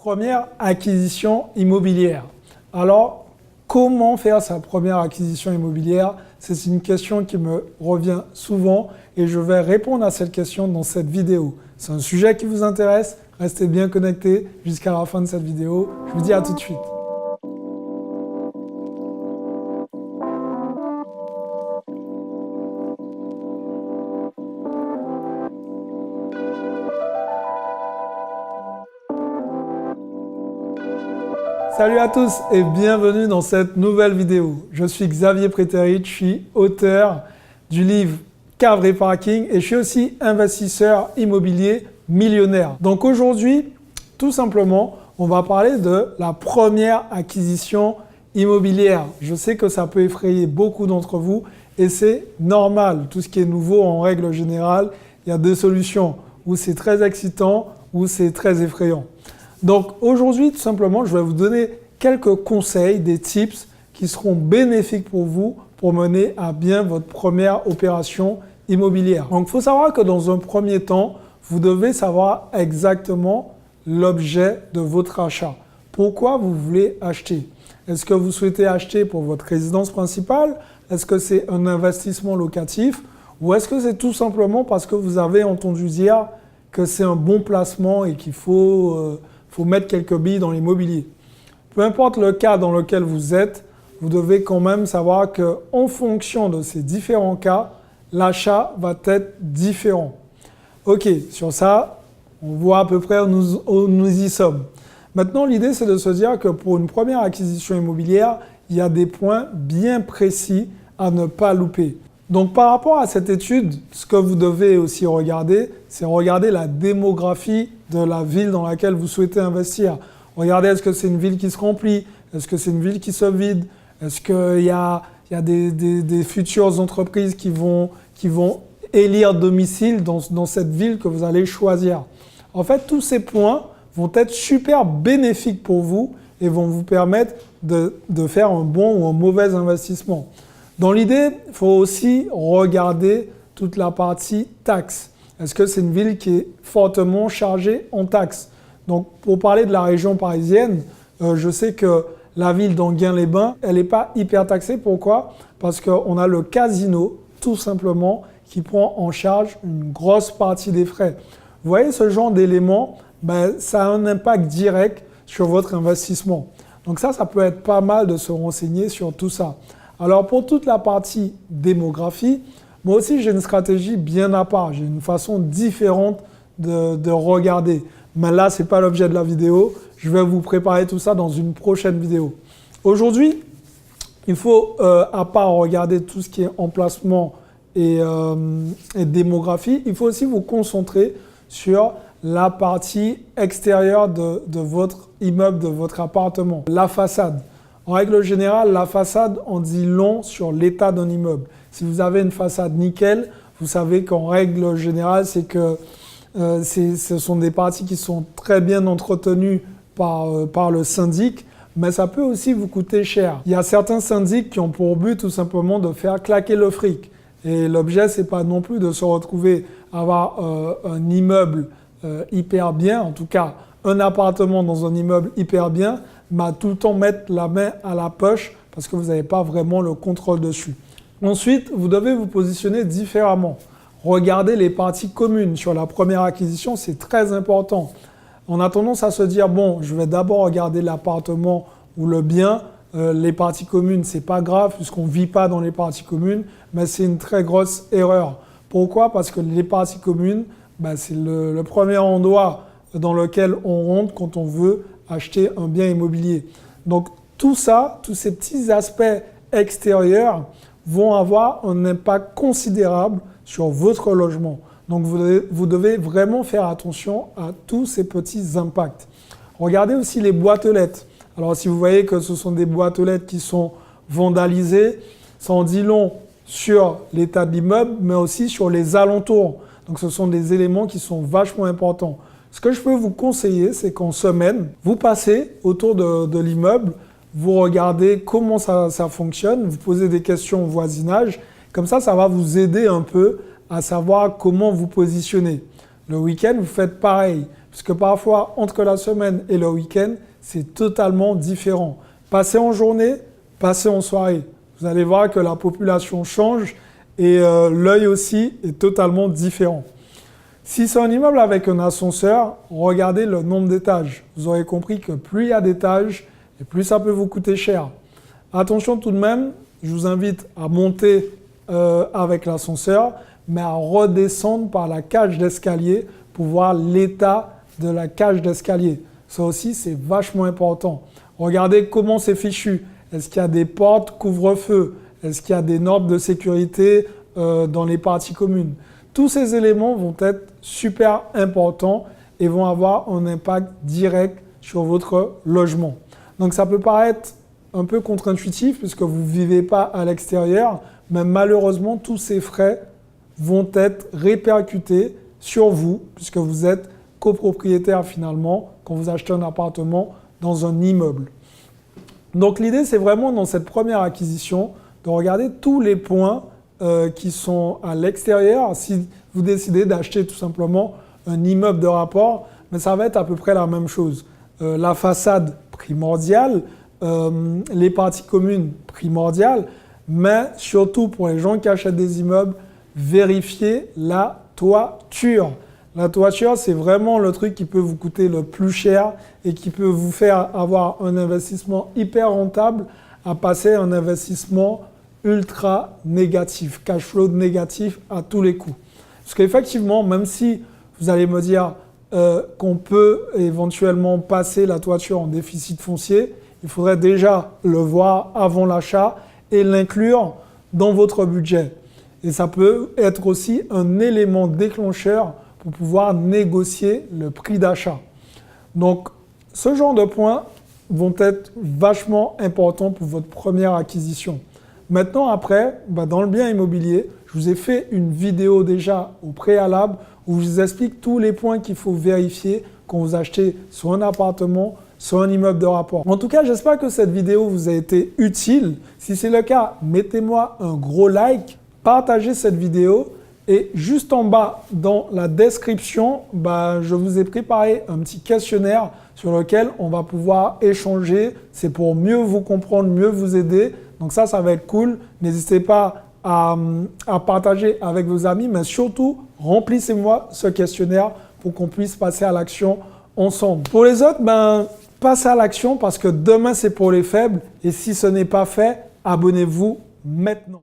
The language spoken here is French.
Première acquisition immobilière. Alors, comment faire sa première acquisition immobilière? C'est une question qui me revient souvent et je vais répondre à cette question dans cette vidéo. C'est un sujet qui vous intéresse? Restez bien connectés jusqu'à la fin de cette vidéo. Je vous dis à tout de suite. Salut à tous et bienvenue dans cette nouvelle vidéo. Je suis Xavier Préterit, je suis auteur du livre Cave Parking et je suis aussi investisseur immobilier millionnaire. Donc aujourd'hui, tout simplement, on va parler de la première acquisition immobilière. Je sais que ça peut effrayer beaucoup d'entre vous et c'est normal. Tout ce qui est nouveau en règle générale, il y a deux solutions, ou c'est très excitant ou c'est très effrayant. Donc aujourd'hui, tout simplement, je vais vous donner quelques conseils, des tips qui seront bénéfiques pour vous pour mener à bien votre première opération immobilière. Donc il faut savoir que dans un premier temps, vous devez savoir exactement l'objet de votre achat. Pourquoi vous voulez acheter? Est-ce que vous souhaitez acheter pour votre résidence principale? Est-ce que c'est un investissement locatif? Ou est-ce que c'est tout simplement parce que vous avez entendu dire que c'est un bon placement et qu'il faut mettre quelques billes dans l'immobilier? Peu importe le cas dans lequel vous êtes, vous devez quand même savoir qu'en fonction de ces différents cas, l'achat va être différent. Ok, sur ça, on voit à peu près où nous y sommes. Maintenant, l'idée, c'est de se dire que pour une première acquisition immobilière, il y a des points bien précis à ne pas louper. Donc, par rapport à cette étude, ce que vous devez aussi regarder, c'est regarder la démographie de la ville dans laquelle vous souhaitez investir. Regardez, est-ce que c'est une ville qui se remplit? Est-ce que c'est une ville qui se vide? Est-ce qu'il y a des futures entreprises qui vont élire domicile dans cette ville que vous allez choisir? En fait, tous ces points vont être super bénéfiques pour vous et vont vous permettre de faire un bon ou un mauvais investissement. Dans l'idée, il faut aussi regarder toute la partie taxes. Est-ce que c'est une ville qui est fortement chargée en taxes? Donc, pour parler de la région parisienne, je sais que la ville d'Enghien-les-Bains, elle n'est pas hyper taxée. Pourquoi? Parce qu'on a le casino, tout simplement, qui prend en charge une grosse partie des frais. Vous voyez, ce genre d'éléments, ça a un impact direct sur votre investissement. Donc ça peut être pas mal de se renseigner sur tout ça. Alors, pour toute la partie démographie, moi aussi, j'ai une stratégie bien à part. J'ai une façon différente de regarder. Mais là, ce n'est pas l'objet de la vidéo. Je vais vous préparer tout ça dans une prochaine vidéo. Aujourd'hui, il faut, à part regarder tout ce qui est emplacement et démographie, il faut aussi vous concentrer sur la partie extérieure de votre immeuble, de votre appartement, la façade. En règle générale, la façade en dit long sur l'état d'un immeuble. Si vous avez une façade nickel, vous savez qu'en règle générale, c'est que ce sont des parties qui sont très bien entretenues par le syndic, mais ça peut aussi vous coûter cher. Il y a certains syndics qui ont pour but tout simplement de faire claquer le fric. Et l'objet, ce n'est pas non plus de se retrouver à avoir un immeuble hyper bien, en tout cas un appartement dans un immeuble hyper bien, mais tout le temps mettre la main à la poche parce que vous n'avez pas vraiment le contrôle dessus. Ensuite, vous devez vous positionner différemment. Regardez les parties communes sur la première acquisition, c'est très important. On a tendance à se dire, bon, je vais d'abord regarder l'appartement ou le bien. Les parties communes, ce n'est pas grave puisqu'on ne vit pas dans les parties communes, mais c'est une très grosse erreur. Pourquoi? Parce que les parties communes, c'est le premier endroit dans lequel on rentre quand on veut acheter un bien immobilier. Donc tout ça, tous ces petits aspects extérieurs vont avoir un impact considérable sur votre logement. Donc vous devez vraiment faire attention à tous ces petits impacts. Regardez aussi les boîtes aux lettres. Alors si vous voyez que ce sont des boîtes aux lettres qui sont vandalisées, ça en dit long sur l'état de l'immeuble, mais aussi sur les alentours. Donc ce sont des éléments qui sont vachement importants. Ce que je peux vous conseiller, c'est qu'en semaine, vous passez autour de l'immeuble, vous regardez comment ça fonctionne, vous posez des questions au voisinage. Comme ça va vous aider un peu à savoir comment vous positionner. Le week-end, vous faites pareil. puisque parfois, entre la semaine et le week-end, c'est totalement différent. Passer en journée, passer en soirée. Vous allez voir que la population change et l'œil aussi est totalement différent. Si c'est un immeuble avec un ascenseur, regardez le nombre d'étages. Vous aurez compris que plus il y a d'étages, et plus ça peut vous coûter cher. Attention tout de même, je vous invite à monter avec l'ascenseur, mais à redescendre par la cage d'escalier pour voir l'état de la cage d'escalier. Ça aussi, c'est vachement important. Regardez comment c'est fichu. Est-ce qu'il y a des portes couvre-feu? Est-ce qu'il y a des normes de sécurité dans les parties communes? Tous ces éléments vont être super importants et vont avoir un impact direct sur votre logement. Donc ça peut paraître un peu contre-intuitif puisque vous ne vivez pas à l'extérieur, mais malheureusement, tous ces frais vont être répercutés sur vous puisque vous êtes copropriétaire finalement quand vous achetez un appartement dans un immeuble. Donc l'idée, c'est vraiment dans cette première acquisition de regarder tous les points qui sont à l'extérieur. Si vous décidez d'acheter tout simplement un immeuble de rapport, mais ça va être à peu près la même chose. La façade primordiale, les parties communes primordiales, mais surtout pour les gens qui achètent des immeubles, vérifiez la toiture. La toiture, c'est vraiment le truc qui peut vous coûter le plus cher et qui peut vous faire avoir un investissement hyper rentable à passer un investissement ultra négatif, cash flow négatif à tous les coups. Parce qu'effectivement, même si vous allez me dire qu'on peut éventuellement passer la toiture en déficit foncier, il faudrait déjà le voir avant l'achat et l'inclure dans votre budget. Et ça peut être aussi un élément déclencheur pour pouvoir négocier le prix d'achat. Donc, ce genre de points vont être vachement importants pour votre première acquisition. Maintenant, après, dans le bien immobilier, je vous ai fait une vidéo déjà au préalable où je vous explique tous les points qu'il faut vérifier quand vous achetez soit un appartement, soit un immeuble de rapport. En tout cas, j'espère que cette vidéo vous a été utile. Si c'est le cas, mettez-moi un gros like, partagez cette vidéo et juste en bas dans la description, je vous ai préparé un petit questionnaire sur lequel on va pouvoir échanger. C'est pour mieux vous comprendre, mieux vous aider. Donc ça va être cool. N'hésitez pas à partager avec vos amis, mais surtout, remplissez-moi ce questionnaire pour qu'on puisse passer à l'action ensemble. Pour les autres, passez à l'action parce que demain, c'est pour les faibles. Et si ce n'est pas fait, abonnez-vous maintenant.